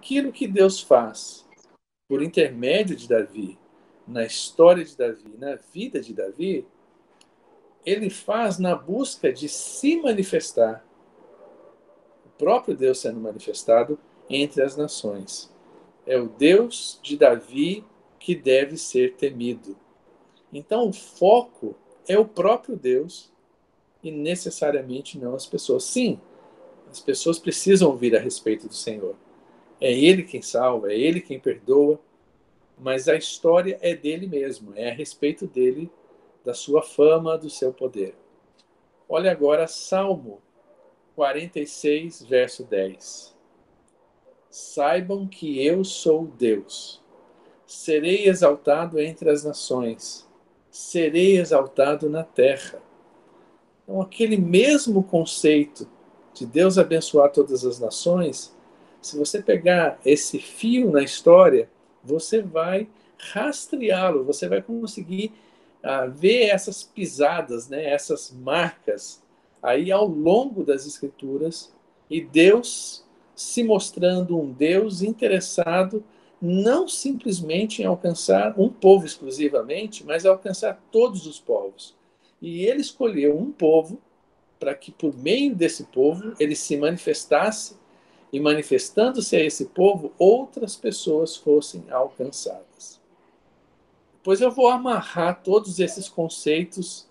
aquilo que Deus faz por intermédio de Davi, na história de Davi, na vida de Davi, ele faz na busca de se manifestar, o próprio Deus sendo manifestado entre as nações. É o Deus de Davi que deve ser temido. Então, o foco é o próprio Deus e necessariamente não as pessoas. Sim, as pessoas precisam ouvir a respeito do Senhor. É Ele quem salva, é Ele quem perdoa, mas a história é dele mesmo, é a respeito dele, da sua fama, do seu poder. Olha agora Salmo 46, verso 10. Saibam que eu sou Deus. Serei exaltado entre as nações. Serei exaltado na terra. Então, aquele mesmo conceito de Deus abençoar todas as nações, se você pegar esse fio na história, você vai rastreá-lo, você vai conseguir ver essas pisadas, né, essas marcas aí ao longo das Escrituras, e Deus se mostrando um Deus interessado não simplesmente em alcançar um povo exclusivamente, mas alcançar todos os povos. E ele escolheu um povo para que, por meio desse povo, ele se manifestasse, e manifestando-se a esse povo, outras pessoas fossem alcançadas. Depois eu vou amarrar todos esses conceitos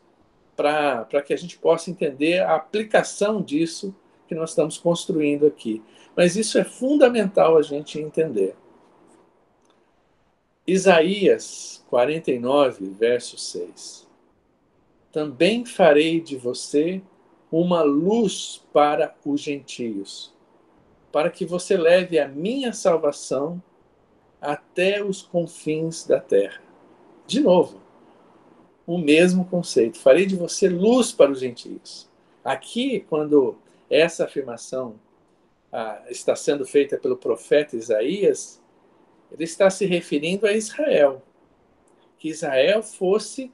para que a gente possa entender a aplicação disso que nós estamos construindo aqui. Mas isso é fundamental a gente entender. Isaías 49, verso 6. Também farei de você uma luz para os gentios, para que você leve a minha salvação até os confins da terra. De novo, o mesmo conceito. Farei de você luz para os gentios. Aqui, quando essa afirmação está sendo feita pelo profeta Isaías, ele está se referindo a Israel. Que Israel fosse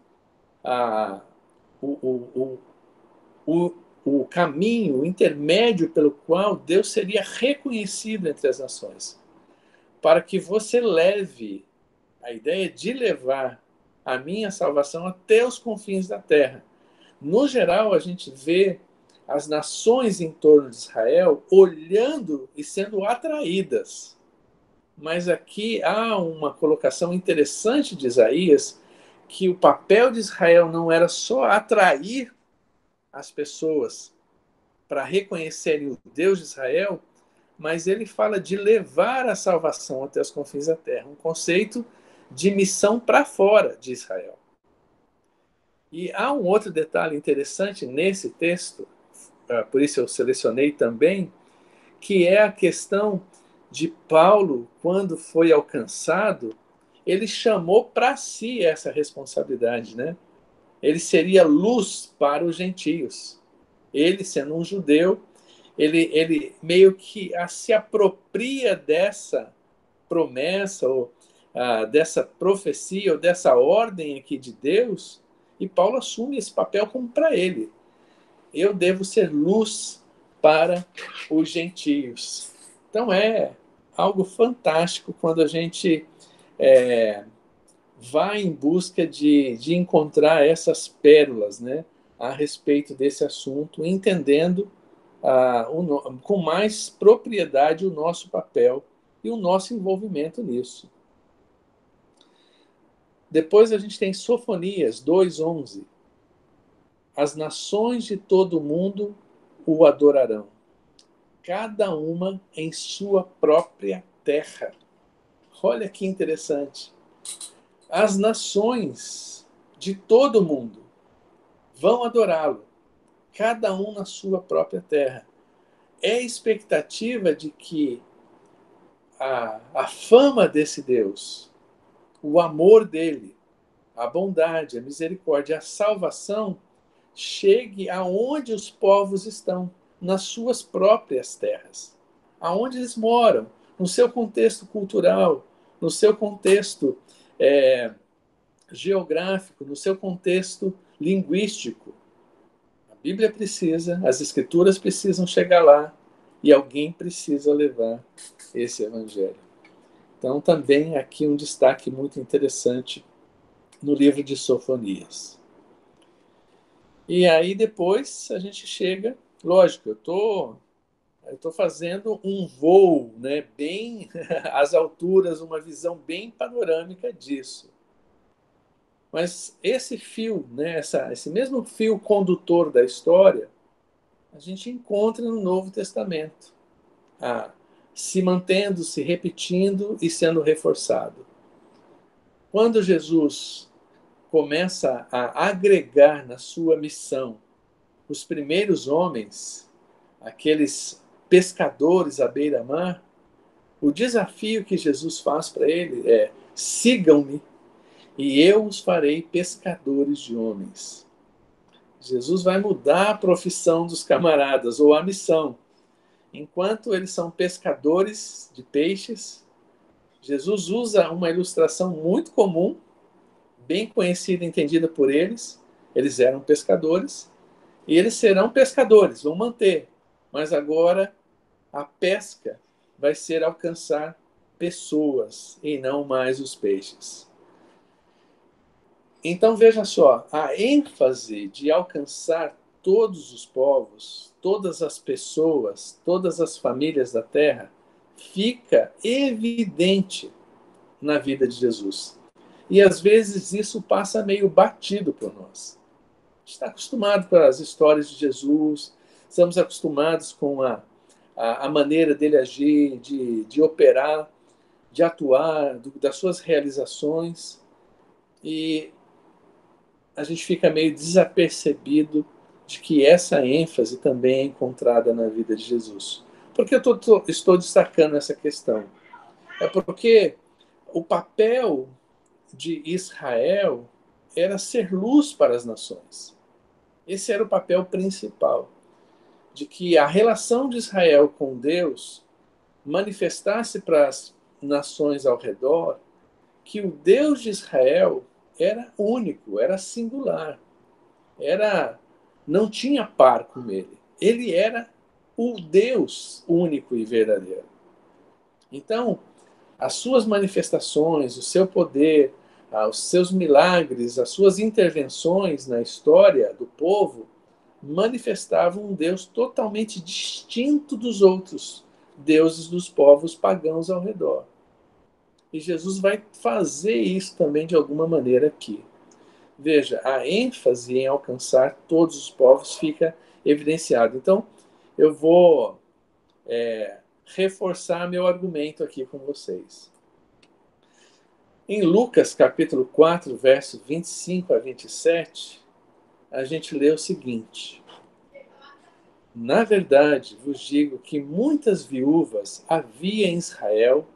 o, o, o caminho, o intermédio pelo qual Deus seria reconhecido entre as nações. Para que você leve a ideia de levar a minha salvação até os confins da terra. No geral, a gente vê as nações em torno de Israel olhando e sendo atraídas. Mas aqui há uma colocação interessante de Isaías, que o papel de Israel não era só atrair as pessoas para reconhecerem o Deus de Israel, mas ele fala de levar a salvação até os confins da terra, um conceito de missão para fora de Israel. E há um outro detalhe interessante nesse texto, por isso eu selecionei também, que é a questão de Paulo, quando foi alcançado, ele chamou para si essa responsabilidade, né? Ele seria luz para os gentios. Ele, sendo um judeu, ele meio que se apropria dessa promessa, ou dessa profecia, ou dessa ordem aqui de Deus, e Paulo assume esse papel como para ele. Eu devo ser luz para os gentios. Então é algo fantástico quando a gente vai em busca de encontrar essas pérolas, né, a respeito desse assunto, entendendo com mais propriedade o nosso papel e o nosso envolvimento nisso. Depois a gente tem Sofonias 2:11. As nações de todo o mundo o adorarão, cada uma em sua própria terra. Olha que interessante. As nações de todo o mundo vão adorá-lo, cada um na sua própria terra. É a expectativa de que a fama desse Deus, o amor dele, a bondade, a misericórdia, a salvação chegue aonde os povos estão, nas suas próprias terras, aonde eles moram, no seu contexto cultural, no seu contexto geográfico, no seu contexto linguístico. A Bíblia precisa, as Escrituras precisam chegar lá e alguém precisa levar esse evangelho. Então, também aqui um destaque muito interessante no livro de Sofonias. E aí depois a gente chega, lógico, eu tô fazendo um voo, né, bem às alturas, uma visão bem panorâmica disso. Mas esse fio, né, esse mesmo fio condutor da história, a gente encontra no Novo Testamento, se mantendo, se repetindo e sendo reforçado. Quando Jesus começa a agregar na sua missão os primeiros homens, aqueles pescadores à beira-mar, o desafio que Jesus faz para ele é: sigam-me e eu os farei pescadores de homens. Jesus vai mudar a profissão dos camaradas, ou a missão. Enquanto eles são pescadores de peixes, Jesus usa uma ilustração muito comum, bem conhecida e entendida por eles. Eles eram pescadores, e eles serão pescadores, vão manter. Mas agora a pesca vai ser alcançar pessoas e não mais os peixes. Então veja só, a ênfase de alcançar todos os povos, todas as pessoas, todas as famílias da terra, fica evidente na vida de Jesus. E às vezes isso passa meio batido por nós. A gente está acostumado com as histórias de Jesus, estamos acostumados com a maneira dele agir, de operar, de atuar, das suas realizações, e a gente fica meio desapercebido de que essa ênfase também é encontrada na vida de Jesus. Por que eu estou destacando essa questão? É porque o papel de Israel era ser luz para as nações. Esse era o papel principal, de que a relação de Israel com Deus manifestasse para as nações ao redor que o Deus de Israel era único, era singular, não tinha par com ele. Ele era o Deus único e verdadeiro. Então, as suas manifestações, o seu poder, os seus milagres, as suas intervenções na história do povo manifestavam um Deus totalmente distinto dos outros deuses dos povos pagãos ao redor. E Jesus vai fazer isso também de alguma maneira aqui. Veja, a ênfase em alcançar todos os povos fica evidenciada. Então, eu vou reforçar meu argumento aqui com vocês. Em Lucas, capítulo 4, verso 25 a 27, a gente lê o seguinte: na verdade, vos digo que muitas viúvas havia em Israel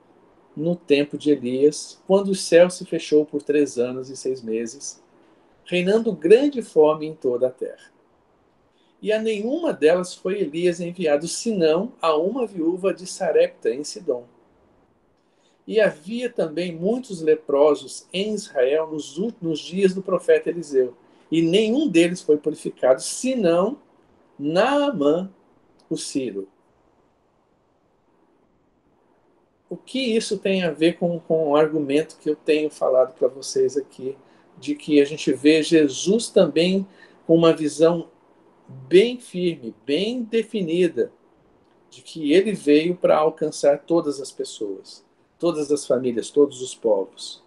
no tempo de Elias, quando o céu se fechou por 3 anos e 6 meses, reinando grande fome em toda a terra. E a nenhuma delas foi Elias enviado, senão a uma viúva de Sarepta, em Sidom. E havia também muitos leprosos em Israel nos dias do profeta Eliseu, e nenhum deles foi purificado, senão Naamã, o sírio. O que isso tem a ver com o argumento que eu tenho falado para vocês aqui, de que a gente vê Jesus também com uma visão bem firme, bem definida, de que ele veio para alcançar todas as pessoas, todas as famílias, todos os povos.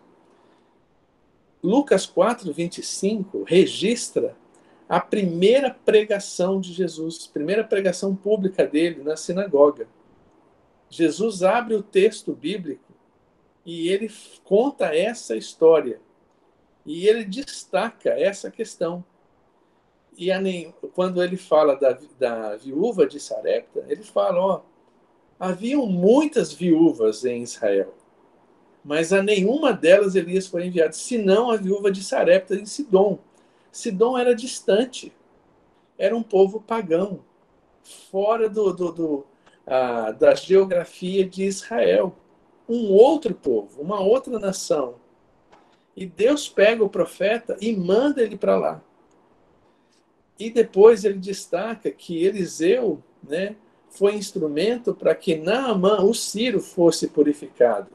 Lucas 4, 25 registra a primeira pregação de Jesus, primeira pregação pública dele na sinagoga. Jesus abre o texto bíblico e ele conta essa história. E ele destaca essa questão. E quando ele fala da viúva de Sarepta, ele fala, haviam muitas viúvas em Israel, mas a nenhuma delas Elias foi enviado, senão a viúva de Sarepta em Sidom. Sidom era distante, era um povo pagão, fora da geografia de Israel. Um outro povo, uma outra nação. E Deus pega o profeta e manda ele para lá. E depois ele destaca que Eliseu, né, foi instrumento para que Naamã, o sírio, fosse purificado.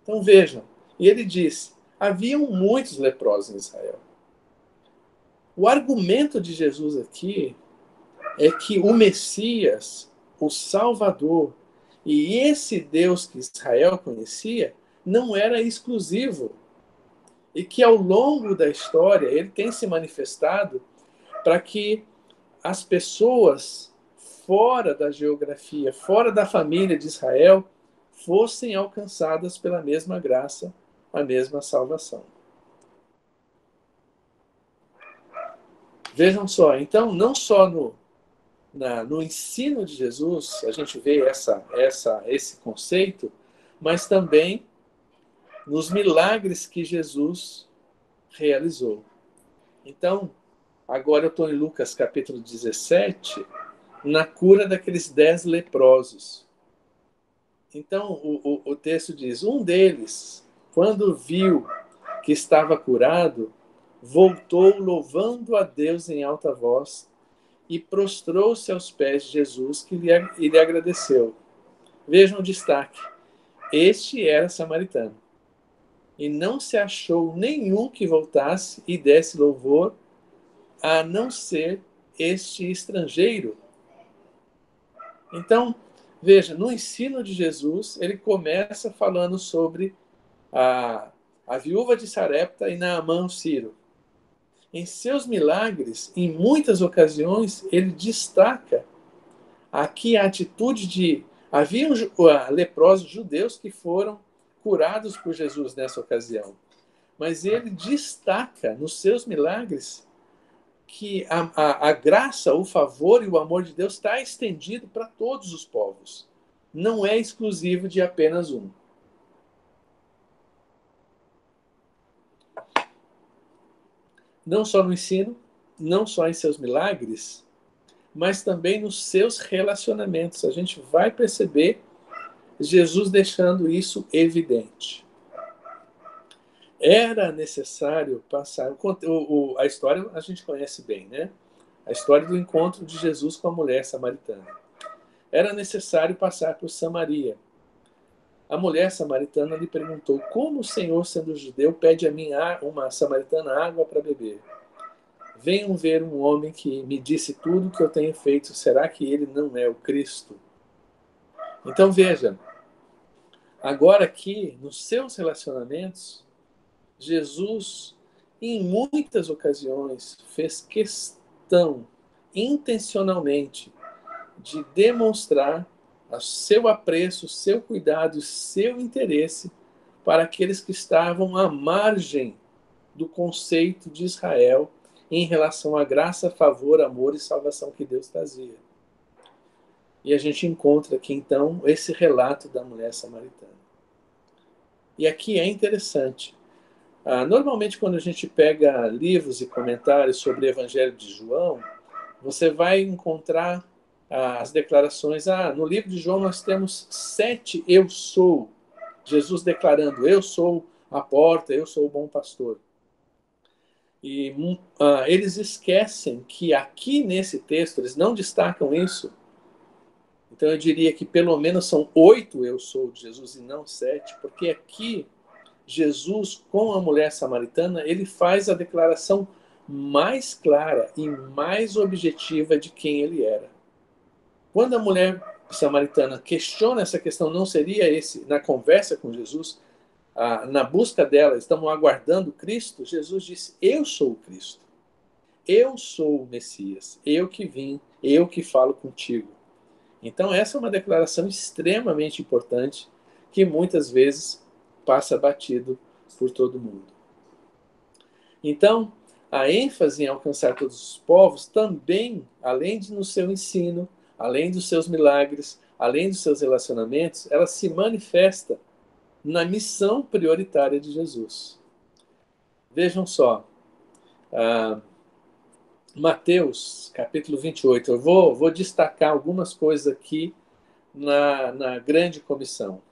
Então vejam, e ele disse, haviam muitos leprosos em Israel. O argumento de Jesus aqui é que o Messias, o Salvador, e esse Deus que Israel conhecia, não era exclusivo. E que ao longo da história ele tem se manifestado para que as pessoas fora da geografia, fora da família de Israel, fossem alcançadas pela mesma graça, a mesma salvação. Vejam só, então, não só no ensino de Jesus a gente vê esse conceito, mas também nos milagres que Jesus realizou. Então, agora eu estou em Lucas capítulo 17, na cura daqueles 10 leprosos. Então, o texto diz, um deles, quando viu que estava curado, voltou louvando a Deus em alta voz e prostrou-se aos pés de Jesus, que lhe agradeceu. Vejam o destaque. Este era samaritano. E não se achou nenhum que voltasse e desse louvor, a não ser este estrangeiro. Então, veja, no ensino de Jesus, ele começa falando sobre a viúva de Sarepta e Naamã, o sírio. Em seus milagres, em muitas ocasiões, ele destaca aqui a atitude de... Haviam leprosos judeus que foram curados por Jesus nessa ocasião. Mas ele destaca nos seus milagres que a graça, o favor e o amor de Deus está estendido para todos os povos. Não é exclusivo de apenas um. Não só no ensino, não só em seus milagres, mas também nos seus relacionamentos. A gente vai perceber Jesus deixando isso evidente. Era necessário passar... A história a gente conhece bem, né? A história do encontro de Jesus com a mulher samaritana. Era necessário passar por Samaria. A mulher samaritana lhe perguntou, como o Senhor, sendo judeu, pede a mim, uma samaritana, água para beber? Venham ver um homem que me disse tudo o que eu tenho feito. Será que ele não é o Cristo? Então veja, agora aqui, nos seus relacionamentos, Jesus, em muitas ocasiões, fez questão, intencionalmente, de demonstrar o seu apreço, o seu cuidado, o seu interesse para aqueles que estavam à margem do conceito de Israel em relação à graça, favor, amor e salvação que Deus trazia. E a gente encontra aqui, então, esse relato da mulher samaritana. E aqui é interessante. Normalmente, quando a gente pega livros e comentários sobre o Evangelho de João, você vai encontrar as declarações. No livro de João nós temos 7 eu sou. Jesus declarando, eu sou a porta, eu sou o bom pastor. E eles esquecem que aqui nesse texto, eles não destacam isso. Então eu diria que pelo menos são 8 eu sou de Jesus e não 7, porque aqui Jesus, com a mulher samaritana, ele faz a declaração mais clara e mais objetiva de quem ele era. Quando a mulher samaritana questiona essa questão, não seria esse, na conversa com Jesus, na busca dela, estamos aguardando Cristo, Jesus disse, eu sou o Cristo. Eu sou o Messias. Eu que vim, eu que falo contigo. Então essa é uma declaração extremamente importante que muitas vezes passa batido por todo mundo. Então, a ênfase em alcançar todos os povos também, além de no seu ensino, além dos seus milagres, além dos seus relacionamentos, ela se manifesta na missão prioritária de Jesus. Vejam só, Mateus, capítulo 28. Eu vou destacar algumas coisas aqui na grande comissão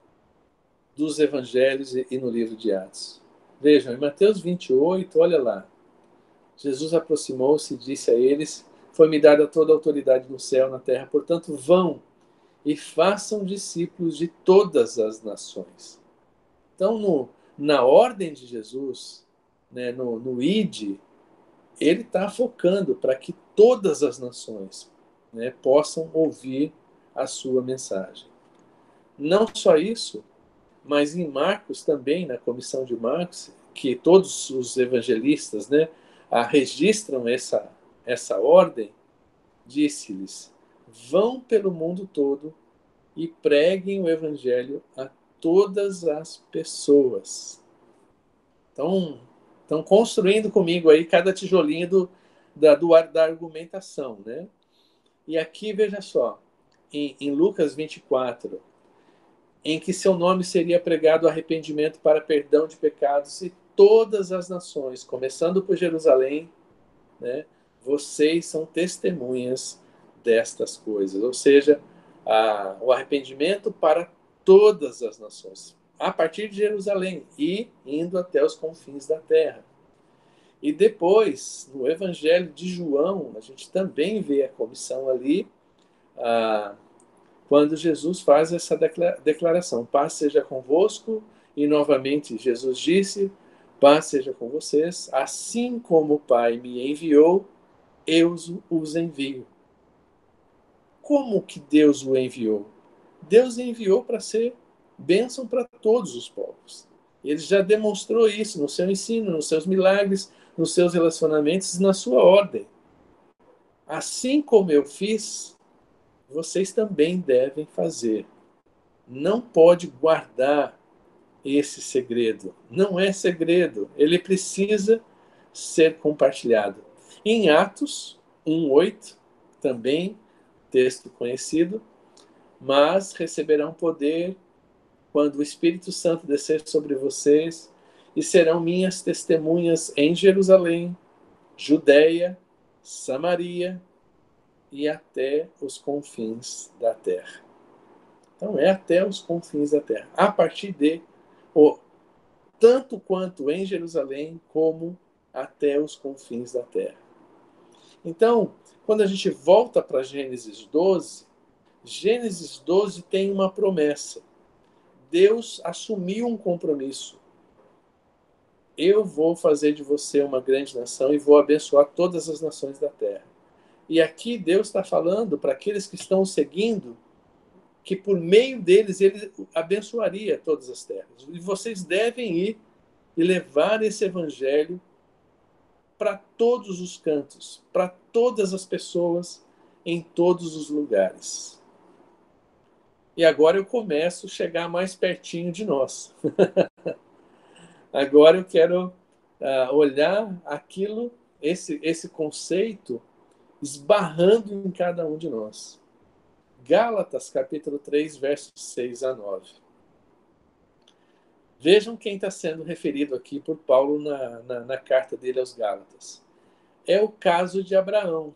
dos evangelhos e no livro de Atos. Vejam, em Mateus 28, olha lá. Jesus aproximou-se e disse a eles, foi-me dada toda a autoridade no céu e na terra. Portanto, vão e façam discípulos de todas as nações. Então, na ordem de Jesus, né, no ID, ele está focando para que todas as nações, né, possam ouvir a sua mensagem. Não só isso, mas em Marcos também, na comissão de Marcos, que todos os evangelistas, né, registram essa ordem, disse-lhes: vão pelo mundo todo e preguem o evangelho a todas as pessoas. Então, estão construindo comigo aí cada tijolinho da argumentação, né? E aqui, veja só, em Lucas 24, em que seu nome seria pregado arrependimento para perdão de pecados e todas as nações, começando por Jerusalém, né? Vocês são testemunhas destas coisas. Ou seja, o arrependimento para todas as nações, a partir de Jerusalém e indo até os confins da terra. E depois, no Evangelho de João, a gente também vê a comissão ali, quando Jesus faz essa declaração: paz seja convosco, e novamente Jesus disse: paz seja com vocês, assim como o Pai me enviou, eu os envio. Como que Deus o enviou? Deus enviou para ser bênção para todos os povos. Ele já demonstrou isso no seu ensino, nos seus milagres, nos seus relacionamentos e na sua ordem. Assim como eu fiz, vocês também devem fazer. Não pode guardar esse segredo. Não é segredo. Ele precisa ser compartilhado. Em Atos 1:8, também texto conhecido, mas receberão poder quando o Espírito Santo descer sobre vocês e serão minhas testemunhas em Jerusalém, Judeia, Samaria e até os confins da terra. Então é até os confins da terra. A partir de tanto quanto em Jerusalém como até os confins da terra. Então, quando a gente volta para Gênesis 12 tem uma promessa. Deus assumiu um compromisso. Eu vou fazer de você uma grande nação e vou abençoar todas as nações da terra. E aqui Deus está falando para aqueles que estão seguindo que por meio deles ele abençoaria todas as terras. E vocês devem ir e levar esse evangelho para todos os cantos, para todas as pessoas, em todos os lugares. E agora eu começo a chegar mais pertinho de nós. Agora eu quero olhar aquilo, esse conceito, esbarrando em cada um de nós. Gálatas, capítulo 3, versos 6-9. Vejam quem está sendo referido aqui por Paulo na carta dele aos Gálatas. É o caso de Abraão,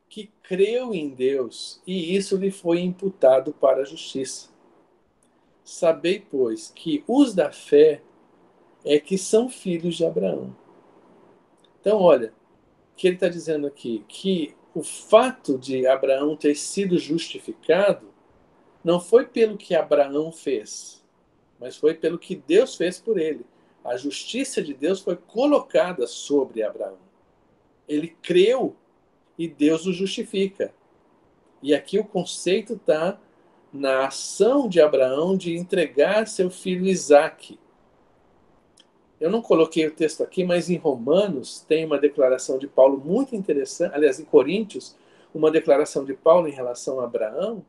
que creu em Deus e isso lhe foi imputado para a justiça. Sabei, pois, que os da fé é que são filhos de Abraão. Então, olha, o que ele está dizendo aqui? Que o fato de Abraão ter sido justificado não foi pelo que Abraão fez, mas foi pelo que Deus fez por ele. A justiça de Deus foi colocada sobre Abraão. Ele creu e Deus o justifica. E aqui o conceito está na ação de Abraão de entregar seu filho Isaque. Eu não coloquei o texto aqui, mas em Romanos tem uma declaração de Paulo muito interessante, aliás, em Coríntios, uma declaração de Paulo em relação a Abraão,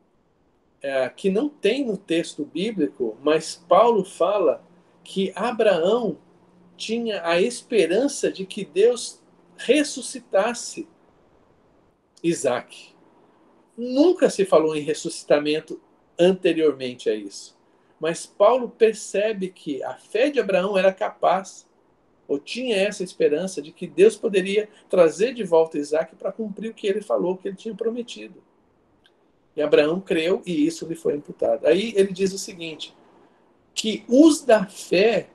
que não tem no texto bíblico, mas Paulo fala que Abraão tinha a esperança de que Deus ressuscitasse Isaque. Nunca se falou em ressuscitamento anteriormente a isso. Mas Paulo percebe que a fé de Abraão era capaz, ou tinha essa esperança de que Deus poderia trazer de volta Isaque para cumprir o que ele falou, o que ele tinha prometido. E Abraão creu e isso lhe foi imputado. Aí ele diz o seguinte, que os da fé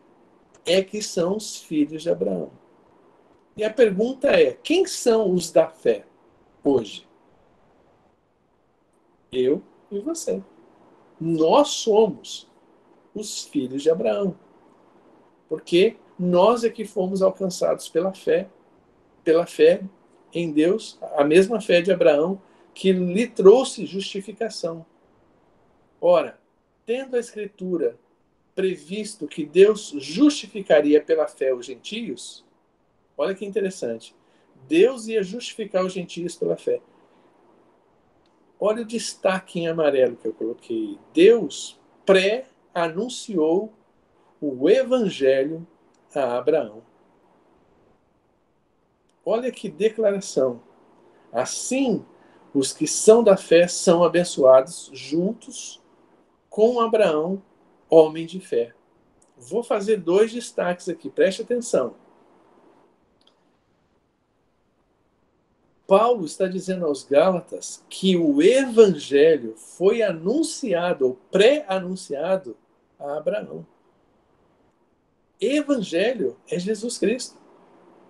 é que são os filhos de Abraão. E a pergunta é, quem são os da fé? hoje. Eu e você. Nós somos os filhos de Abraão. Porque nós é que fomos alcançados pela fé em Deus, a mesma fé de Abraão que lhe trouxe justificação. Ora, tendo a Escritura previsto que Deus justificaria pela fé os gentios, olha que interessante. Deus ia justificar os gentios pela fé. Olha o destaque em amarelo que eu coloquei. Deus pré-anunciou o evangelho a Abraão. Olha que declaração. Assim, os que são da fé são abençoados juntos com Abraão, homem de fé. Vou fazer 2 destaques aqui, preste atenção. Paulo está dizendo aos Gálatas que o evangelho foi anunciado ou pré-anunciado a Abraão. Evangelho é Jesus Cristo.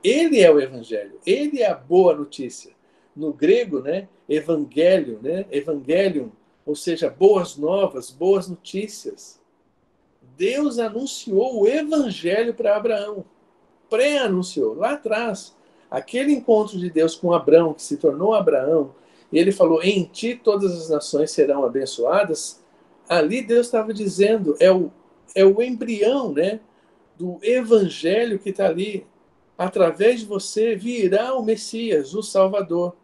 Ele é o evangelho, ele é a boa notícia. No grego, né, evangelho, né, evangelium, ou seja, boas novas, boas notícias. Deus anunciou o evangelho para Abraão, pré-anunciou, lá atrás. Aquele encontro de Deus com Abraão, que se tornou Abraão, e ele falou, em ti todas as nações serão abençoadas, ali Deus estava dizendo, é o embrião, né, do evangelho que está ali. Através de você virá o Messias, o Salvador.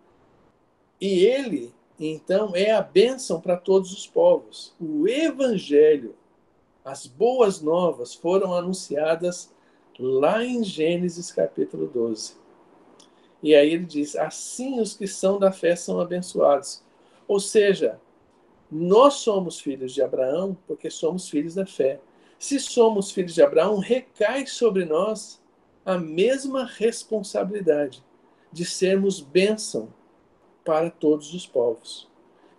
E ele, então, é a bênção para todos os povos. O evangelho, as boas novas foram anunciadas lá em Gênesis capítulo 12. E aí ele diz, assim os que são da fé são abençoados. Ou seja, nós somos filhos de Abraão porque somos filhos da fé. Se somos filhos de Abraão, recai sobre nós a mesma responsabilidade de sermos bênção para todos os povos,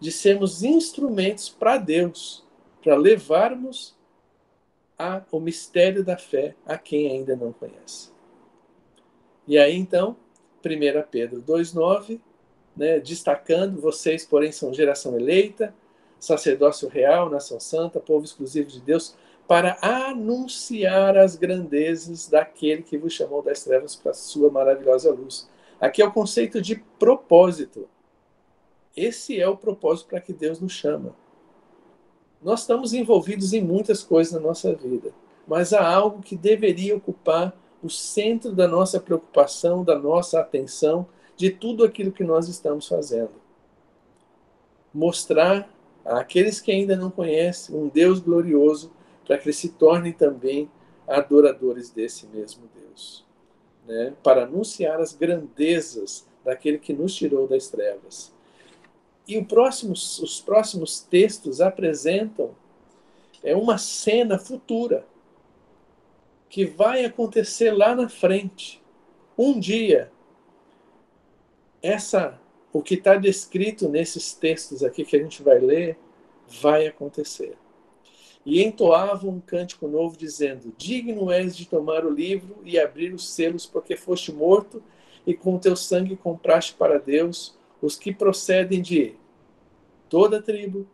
de sermos instrumentos para Deus, para levarmos o mistério da fé a quem ainda não conhece. E aí então, 1 Pedro 2,9, né, destacando, vocês, porém, são geração eleita, sacerdócio real, nação santa, povo exclusivo de Deus, para anunciar as grandezas daquele que vos chamou das trevas para a sua maravilhosa luz. Aqui é o conceito de propósito. Esse é o propósito para que Deus nos chama. Nós estamos envolvidos em muitas coisas na nossa vida, mas há algo que deveria ocupar o centro da nossa preocupação, da nossa atenção, de tudo aquilo que nós estamos fazendo. Mostrar àqueles que ainda não conhecem um Deus glorioso, para que eles se tornem também adoradores desse mesmo Deus, né? Para anunciar as grandezas daquele que nos tirou das trevas. E os próximos textos apresentam uma cena futura que vai acontecer lá na frente. Um dia, o que está descrito nesses textos aqui que a gente vai ler, vai acontecer. E entoavam um cântico novo, dizendo, digno és de tomar o livro e abrir os selos, porque foste morto, e com teu sangue compraste para Deus os que procedem de toda tribo,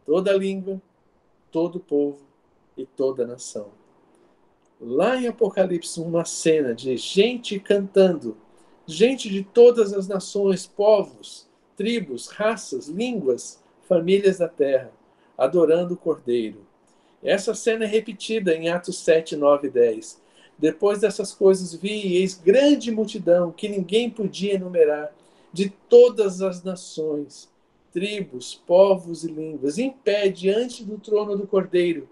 toda língua, todo povo e toda nação. Lá em Apocalipse, uma cena de gente cantando, gente de todas as nações, povos, tribos, raças, línguas, famílias da terra, adorando o Cordeiro. Essa cena é repetida em Atos 7, 9 e 10. Depois dessas coisas vi, e eis grande multidão, que ninguém podia enumerar, de todas as nações, tribos, povos e línguas, em pé diante do trono do Cordeiro,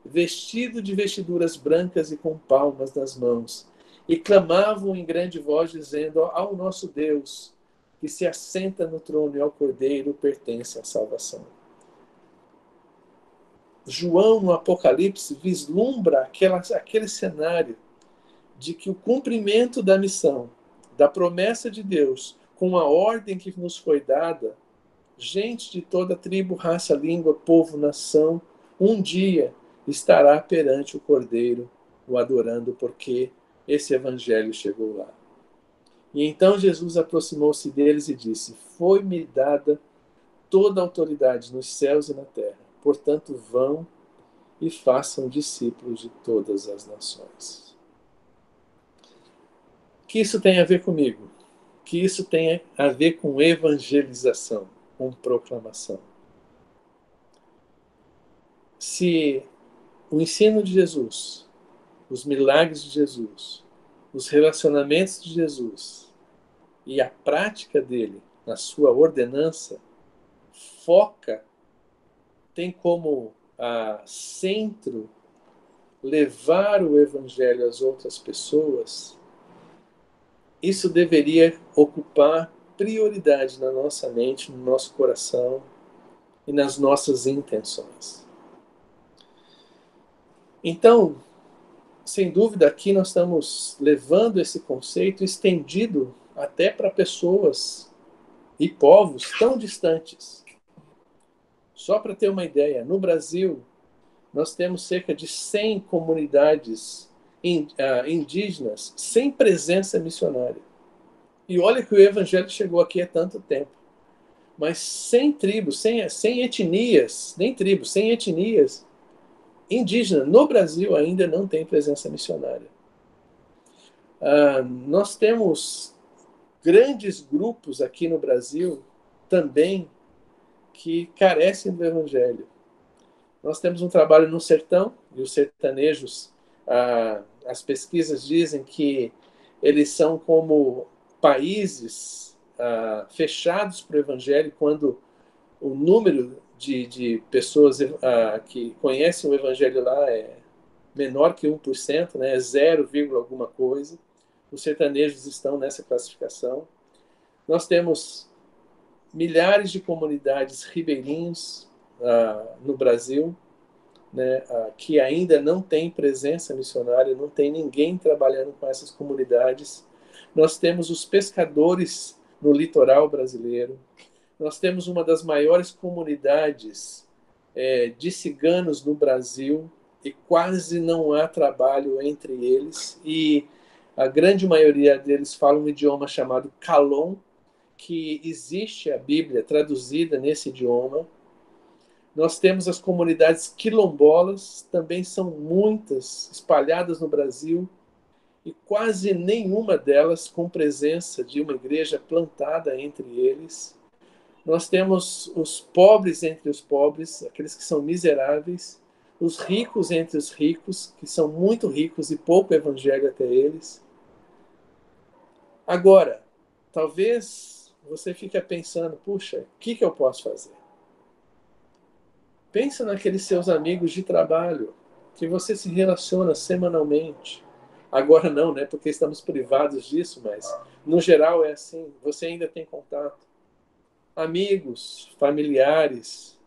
vestido de vestiduras brancas e com palmas nas mãos, e clamavam em grande voz, dizendo, ao nosso Deus, que se assenta no trono e ao Cordeiro pertence a salvação. João, no Apocalipse, vislumbra aquele cenário de que o cumprimento da missão, da promessa de Deus, com a ordem que nos foi dada, gente de toda tribo, raça, língua, povo, nação, um dia estará perante o Cordeiro, o adorando, porque esse evangelho chegou lá. E então Jesus aproximou-se deles e disse: Foi-me dada toda a autoridade nos céus e na terra. Portanto, vão e façam discípulos de todas as nações. O que isso tem a ver comigo? O que isso tem a ver com evangelização, com proclamação? Se o ensino de Jesus, os milagres de Jesus, os relacionamentos de Jesus e a prática dele na sua ordenança foca, tem como centro levar o evangelho às outras pessoas, isso deveria ocupar prioridade na nossa mente, no nosso coração e nas nossas intenções. Então, sem dúvida, aqui nós estamos levando esse conceito estendido até para pessoas e povos tão distantes. Só para ter uma ideia, no Brasil, nós temos cerca de 100 comunidades indígenas sem presença missionária. E olha que o evangelho chegou aqui há tanto tempo. Mas sem tribos, sem etnias, nem tribos, sem etnias indígenas, no Brasil ainda não tem presença missionária. Nós temos grandes grupos aqui no Brasil também que carecem do evangelho. Nós temos um trabalho no sertão, e os sertanejos, as pesquisas dizem que eles são como países fechados para o evangelho, quando o número de pessoas que conhecem o evangelho lá é menor que 1%, né? É 0, alguma coisa. Os sertanejos estão nessa classificação. Nós temos milhares de comunidades ribeirinhas no Brasil, né, que ainda não tem presença missionária, não tem ninguém trabalhando com essas comunidades. Nós temos os pescadores no litoral brasileiro. Nós temos uma das maiores comunidades de ciganos no Brasil e quase não há trabalho entre eles. E a grande maioria deles fala um idioma chamado Calon, que existe a Bíblia traduzida nesse idioma. Nós temos as comunidades quilombolas, também são muitas, espalhadas no Brasil, e quase nenhuma delas com presença de uma igreja plantada entre eles. Nós temos os pobres entre os pobres, aqueles que são miseráveis, os ricos entre os ricos, que são muito ricos e pouco evangelho até eles. Agora, talvez você fique pensando, puxa, o que eu posso fazer? Pensa naqueles seus amigos de trabalho, que você se relaciona semanalmente. Agora não, né? Porque estamos privados disso, mas no geral é assim. Você ainda tem contato. Amigos, familiares,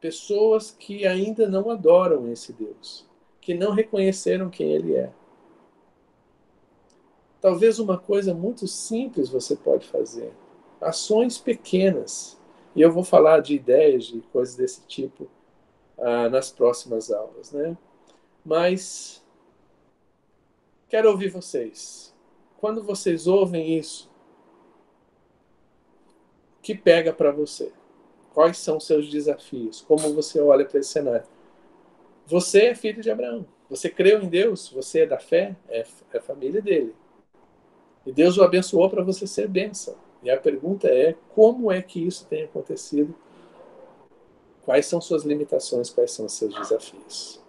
pessoas que ainda não adoram esse Deus, que não reconheceram quem Ele é. Talvez uma coisa muito simples você pode fazer. Ações pequenas. E eu vou falar de ideias, de coisas desse tipo nas próximas aulas, né? Mas quero ouvir vocês. Quando vocês ouvem isso, o que pega para você? Quais são os seus desafios? Como você olha para esse cenário? Você é filho de Abraão. Você creu em Deus? Você é da fé? É a família dele. E Deus o abençoou para você ser bênção. E a pergunta é, como é que isso tem acontecido? Quais são suas limitações? Quais são os seus desafios?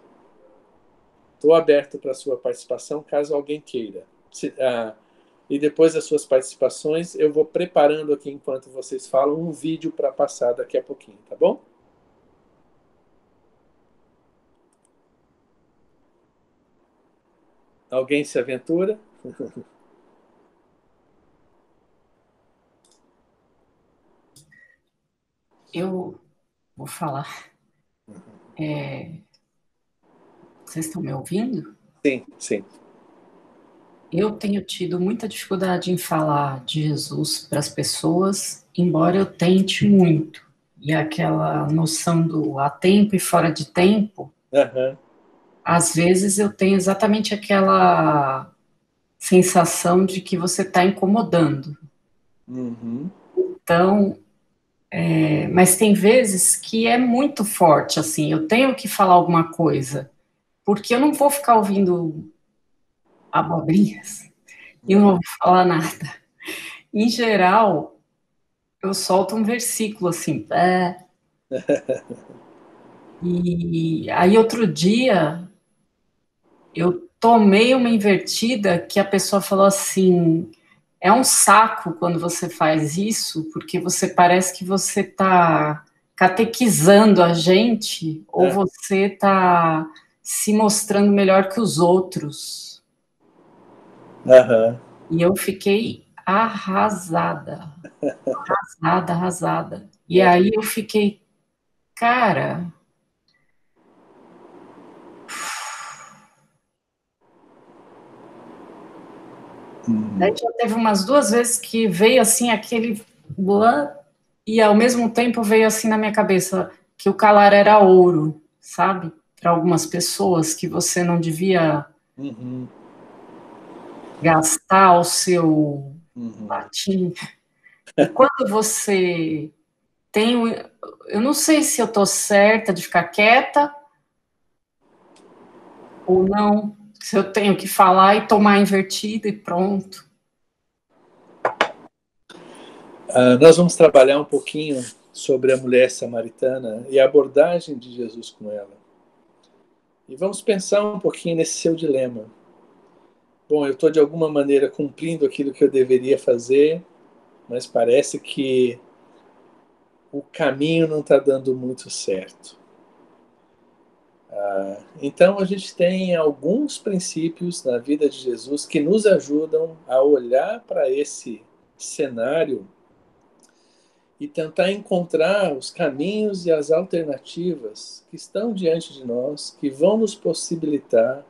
Estou aberto para a sua participação, caso alguém queira. E depois das suas participações, eu vou preparando aqui, enquanto vocês falam, um vídeo para passar daqui a pouquinho, tá bom? Alguém se aventura? Eu vou falar. Vocês estão me ouvindo? Sim, sim. Eu tenho tido muita dificuldade em falar de Jesus para as pessoas, embora eu tente muito. E aquela noção do há tempo e fora de tempo, Uhum. às vezes eu tenho exatamente aquela sensação de que você está incomodando. Uhum. Então, mas tem vezes que é muito forte, assim, eu tenho que falar alguma coisa, porque eu não vou ficar ouvindo abobrinhas e não vou falar nada. Em geral, eu solto um versículo assim, e aí outro dia eu tomei uma invertida que a pessoa falou assim, é um saco quando você faz isso, porque você parece que você está catequizando a gente, ou Ah, você está se mostrando melhor que os outros. aham. E eu fiquei arrasada, arrasada, arrasada. E É. aí eu fiquei, cara, daí Uhum. já teve umas duas vezes que veio assim aquele blã, e ao mesmo tempo veio assim na minha cabeça que o calar era ouro, sabe? Para algumas pessoas que você não devia Uhum. gastar o seu Uhum. latim. E quando você tem, eu não sei se eu tô certa de ficar quieta ou não, se eu tenho que falar e tomar invertido e pronto. Nós vamos trabalhar um pouquinho sobre a mulher samaritana e a abordagem de Jesus com ela. E vamos pensar um pouquinho nesse seu dilema. Bom, eu estou de alguma maneira cumprindo aquilo que eu deveria fazer, mas parece que o caminho não está dando muito certo. Então a gente tem alguns princípios na vida de Jesus que nos ajudam a olhar para esse cenário e tentar encontrar os caminhos e as alternativas que estão diante de nós, que vão nos possibilitar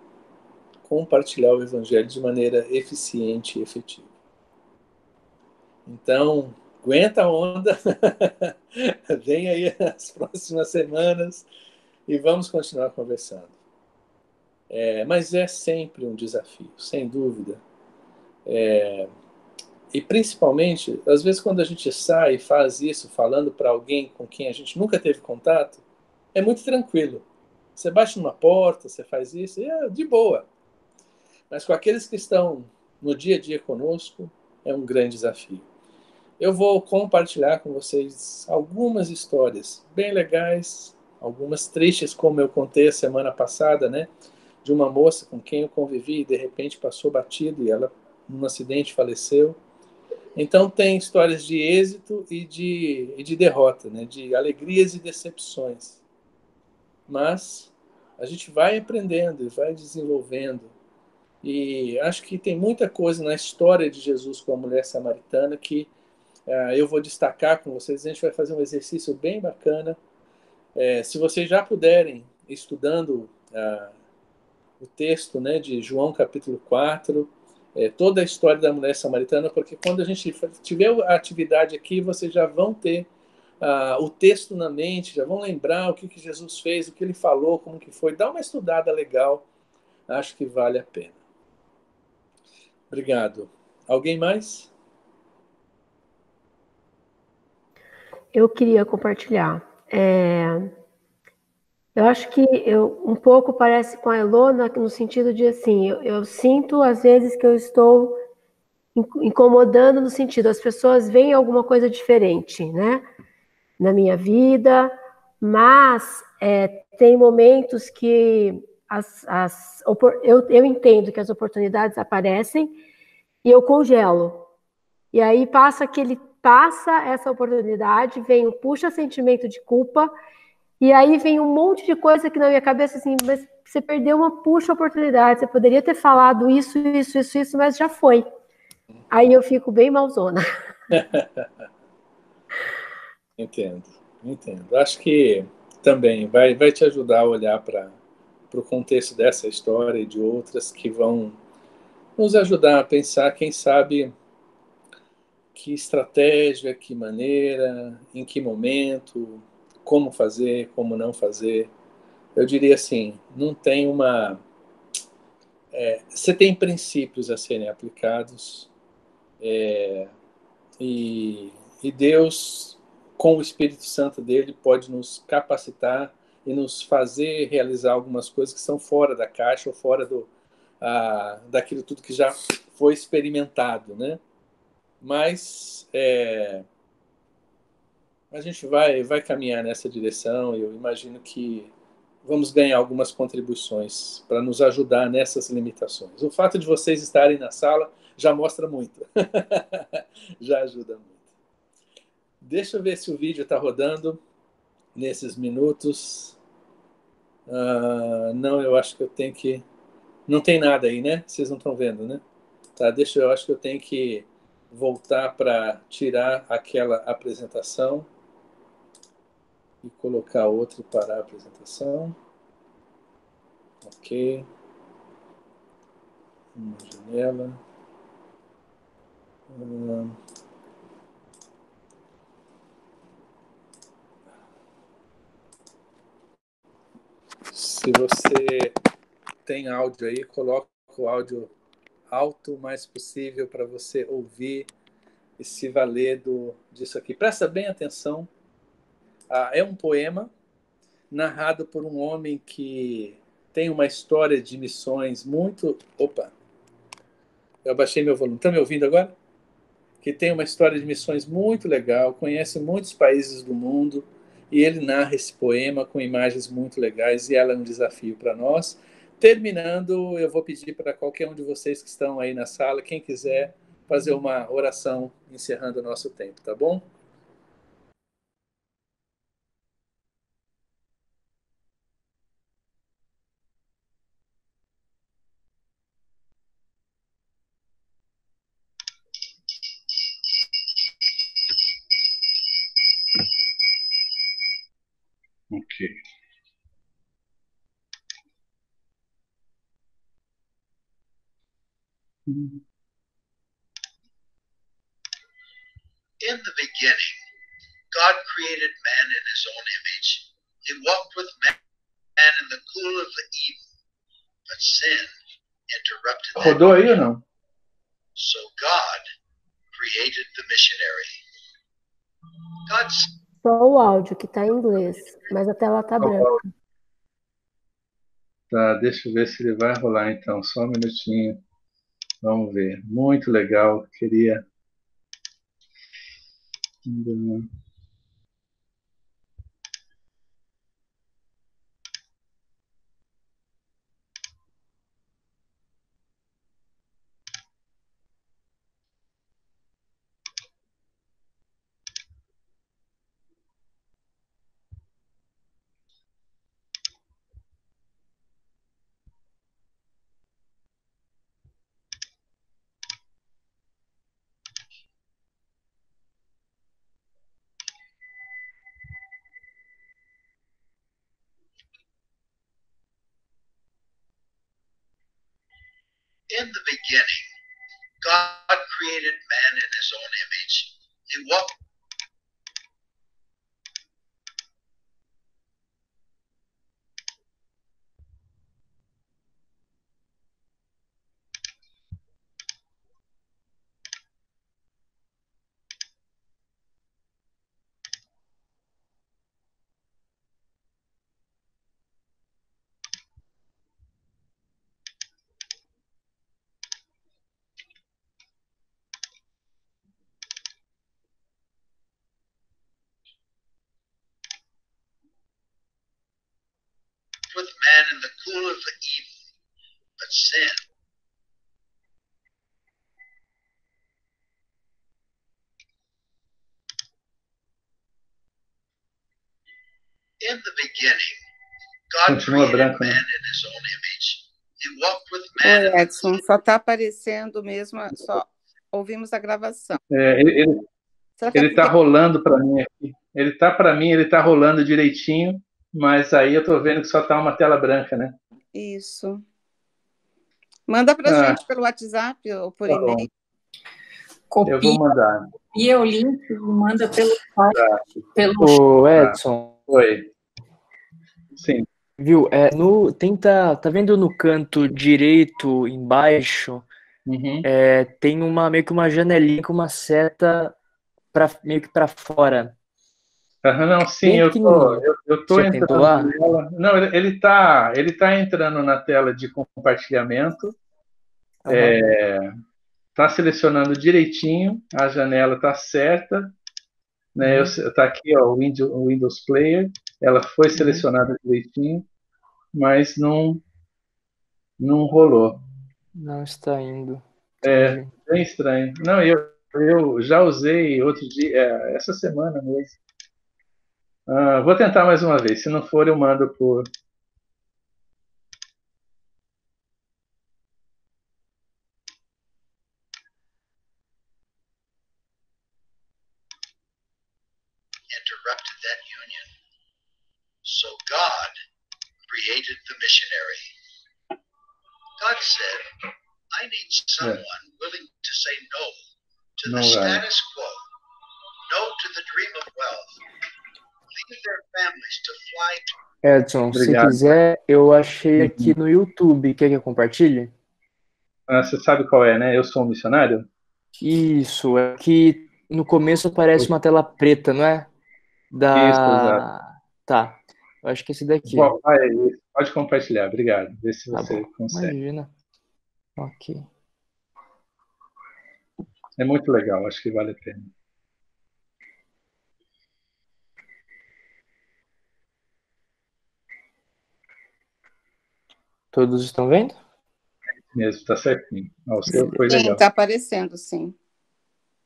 compartilhar o Evangelho de maneira eficiente e efetiva. Então, aguenta a onda, vem aí as próximas semanas e vamos continuar conversando. Mas é sempre um desafio, sem dúvida. E principalmente, às vezes, quando a gente sai e faz isso falando para alguém com quem a gente nunca teve contato, é muito tranquilo. Você bate numa porta, você faz isso, e é de boa. Mas com aqueles que estão no dia a dia conosco, é um grande desafio. Eu vou compartilhar com vocês algumas histórias bem legais, algumas tristes, como eu contei a semana passada, né? De uma moça com quem eu convivi e de repente passou batido e ela, num acidente, faleceu. Então, tem histórias de êxito e de derrota, né? De alegrias e decepções. Mas a gente vai aprendendo e vai desenvolvendo. E acho que tem muita coisa na história de Jesus com a mulher samaritana que eu vou destacar com vocês. A gente vai fazer um exercício bem bacana. Se vocês já puderem, estudando o texto, né, de João capítulo 4, toda a história da mulher samaritana, porque quando a gente tiver a atividade aqui, vocês já vão ter o texto na mente, já vão lembrar o que Jesus fez, o que ele falou, como que foi. Dá uma estudada legal, acho que vale a pena. Obrigado. Alguém mais? Eu queria compartilhar. Eu acho que um pouco parece com a Elona, no sentido de assim, eu sinto às vezes que eu estou incomodando no sentido, as pessoas veem alguma coisa diferente, né, na minha vida, mas tem momentos que eu entendo que as oportunidades aparecem e eu congelo. E aí passa essa oportunidade, vem o puxa sentimento de culpa, e aí vem um monte de coisa que na minha cabeça assim, mas você perdeu uma puxa oportunidade, você poderia ter falado isso, mas já foi. Aí eu fico bem malzona. Entendo, entendo. Acho que também vai te ajudar a olhar para o contexto dessa história e de outras que vão nos ajudar a pensar, quem sabe, que estratégia, que maneira, em que momento, como fazer, como não fazer. Eu diria assim, não tem você tem princípios a serem aplicados, e Deus, com o Espírito Santo dele, pode nos capacitar e nos fazer realizar algumas coisas que são fora da caixa ou fora daquilo tudo que já foi experimentado, né? Mas a gente vai caminhar nessa direção, e eu imagino que vamos ganhar algumas contribuições para nos ajudar nessas limitações. O fato de vocês estarem na sala já mostra muito. Já ajuda muito. Deixa eu ver se o vídeo está rodando nesses minutos. Não, eu acho que eu tenho que... Não tem nada aí, né? Vocês não estão vendo, né? Tá, eu acho que eu tenho que voltar para tirar aquela apresentação e colocar outra para a apresentação. Ok. Uma janela. Se você tem áudio aí, coloca o áudio alto o mais possível para você ouvir e se valer disso aqui. Presta bem atenção. É um poema narrado por um homem que tem uma história de missões muito... Opa! Eu abaixei meu volume. Estão me ouvindo agora? Que tem uma história de missões muito legal, conhece muitos países do mundo, e ele narra esse poema com imagens muito legais, e ela é um desafio para nós. Terminando, eu vou pedir para qualquer um de vocês que estão aí na sala, quem quiser, fazer uma oração encerrando o nosso tempo, tá bom? Ok. In the beginning, God created man in his own image. He walked with man in the cool of the Eden, but sin interrupted that. Rodou aí ou não? So God created the missionary. Só o áudio que está em inglês, mas a tela está branca. Tá, deixa eu ver se ele vai rolar então, só um minutinho. Vamos ver. Muito legal. Queria... In the beginning, God created man in his own image. He walked with man in the cool of the Eden, but sin. In the beginning, God created man in his own image. He walked with man. Oi, Edson, só está aparecendo mesmo, só ouvimos a gravação. Ele está rolando para mim aqui. Ele está rolando direitinho, mas aí eu estou vendo que só está uma tela branca, né? Isso. Manda para a gente pelo WhatsApp ou por e-mail. Eu vou mandar. E o link manda pelo site. O Edson. Oi. Sim. Viu? Tá vendo no canto direito embaixo? Uhum. Tem meio que uma janelinha com uma seta meio que para fora. Não, sim, Bem pequenininho. eu tô Você já tentou lá? entrando nela. Não, ele tá entrando na tela de compartilhamento. Tá selecionando direitinho, a janela tá certa, né? Tá aqui, ó, o Windows Player, ela foi selecionada direitinho, mas não rolou. Não está indo. É Entendi. bem estranho. Não, eu já usei outro dia, essa semana mesmo. Vou tentar mais uma vez. Se não for, eu mando por. Interrupted that union. So God created the missionary. God said, I need someone willing to say no to the status quo, no to the dream of wealth, leave their families to fly to... Edson, se quiser, eu achei aqui no YouTube. Quer que eu compartilhe? Você sabe qual é, né? Eu sou um missionário? Isso, é que no começo aparece uma tela preta, não é? Isso, exato. Tá, eu acho que esse daqui. Bom, pode compartilhar, obrigado. Vê se você consegue. Imagina. Ok. É muito legal, acho que vale a pena. Todos estão vendo? Mesmo, tá certinho. O seu foi Sim, legal. tá aparecendo, sim.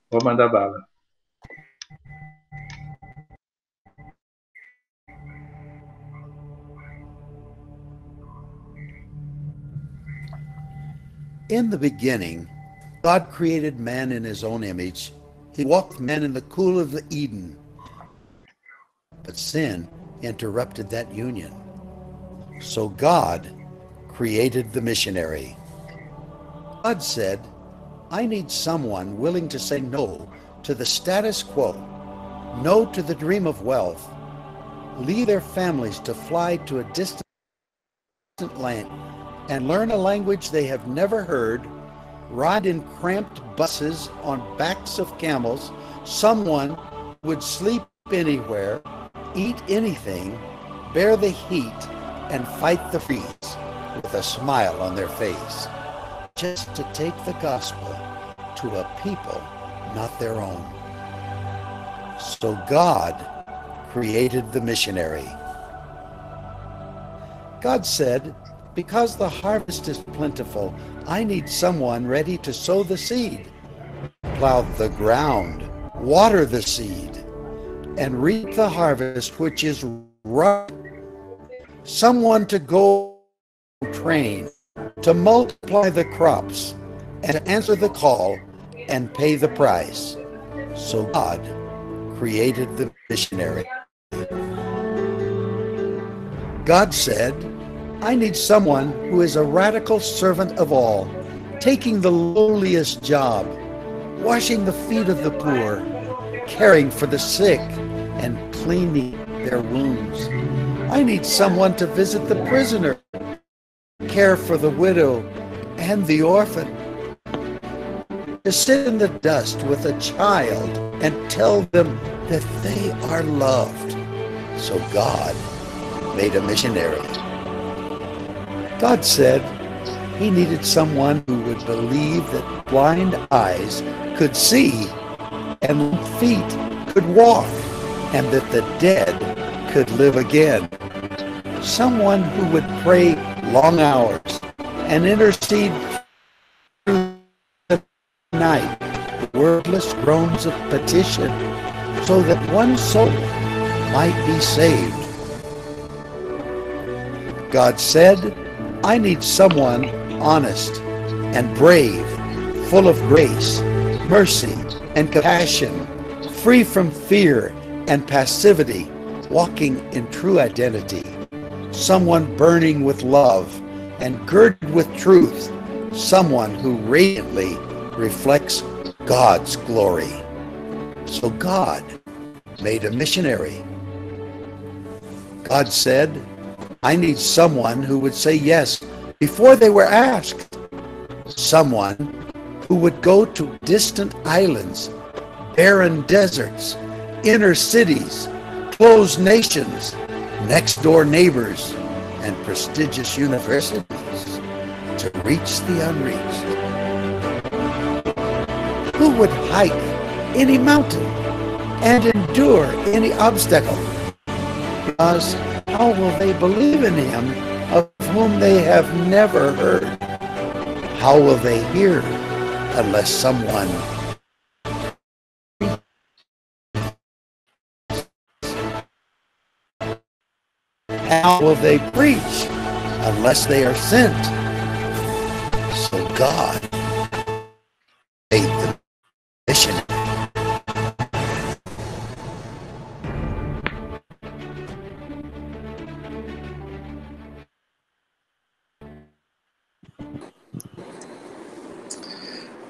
Vou mandar bala. In the beginning, God created man in his own image. He walked with man in the cool of Eden. But sin interrupted that union. So God created the missionary. God said, I need someone willing to say no to the status quo, no to the dream of wealth, leave their families to fly to a distant land and learn a language they have never heard, ride in cramped buses on backs of camels, someone would sleep anywhere, eat anything, bear the heat, and fight the freeze with a smile on their face, just to take the gospel to a people not their own. So God created the missionary. God said, because the harvest is plentiful, I need someone ready to sow the seed, plow the ground, water the seed, and reap the harvest which is ripe. Someone to go train, to multiply the crops, and to answer the call and pay the price. So God created the missionary. God said, I need someone who is a radical servant of all, taking the lowliest job, washing the feet of the poor, caring for the sick, and cleaning their wounds. I need someone to visit the prisoner, care for the widow and the orphan, to sit in the dust with a child and tell them that they are loved. So God made a missionary. God said he needed someone who would believe that blind eyes could see and feet could walk and that the dead could live again. Someone who would pray long hours and intercede through the night, wordless groans of petition, so that one soul might be saved. God said, I need someone honest and brave, full of grace, mercy, and compassion, free from fear and passivity, walking in true identity. Someone burning with love and girded with truth, someone who radiantly reflects God's glory. So God made a missionary. God said, I need someone who would say yes before they were asked. Someone who would go to distant islands, barren deserts, inner cities, closed nations, next-door neighbors, and prestigious universities to reach the unreached. Who would hike any mountain and endure any obstacle? Because how will they believe in him of whom they have never heard? How will they hear unless someone how will they preach unless they are sent? So God made the mission.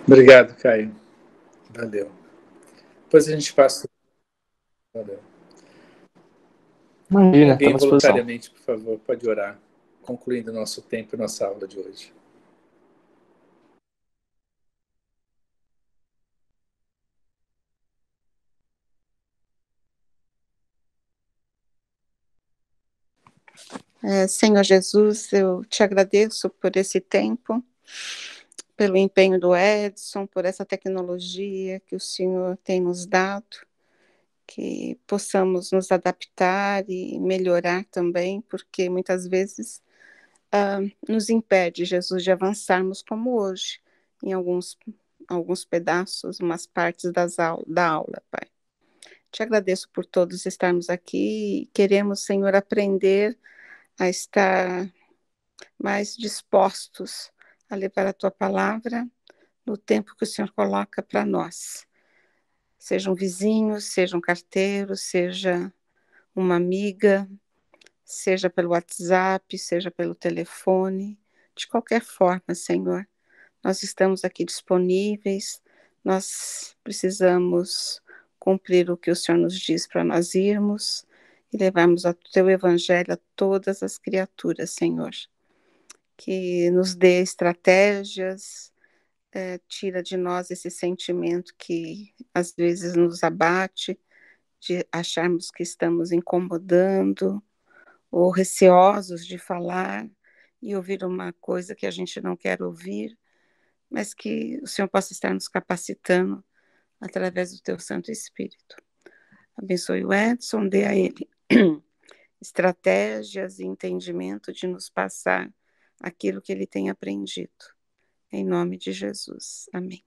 Obrigado, Caio. Valeu. Depois a gente passa. Valeu. Imagina, Alguém estamos à disposição. voluntariamente, por favor, pode orar, concluindo o nosso tempo e nossa aula de hoje. Senhor Jesus, eu te agradeço por esse tempo, pelo empenho do Edson, por essa tecnologia que o Senhor tem nos dado, que possamos nos adaptar e melhorar também, porque muitas vezes nos impede, Jesus, de avançarmos como hoje, em alguns pedaços, umas partes da aula, Pai. Te agradeço por todos estarmos aqui e queremos, Senhor, aprender a estar mais dispostos a levar a Tua palavra no tempo que o Senhor coloca para nós. Sejam vizinhos, sejam carteiros, seja uma amiga, seja pelo WhatsApp, seja pelo telefone, de qualquer forma, Senhor. Nós estamos aqui disponíveis, nós precisamos cumprir o que o Senhor nos diz para nós irmos e levarmos o Teu Evangelho a todas as criaturas, Senhor. Que nos dê estratégias, tira de nós esse sentimento que às vezes nos abate, de acharmos que estamos incomodando ou receosos de falar e ouvir uma coisa que a gente não quer ouvir, mas que o Senhor possa estar nos capacitando através do Teu Santo Espírito. Abençoe o Edson, dê a ele estratégias e entendimento de nos passar aquilo que ele tem aprendido. Em nome de Jesus. Amém.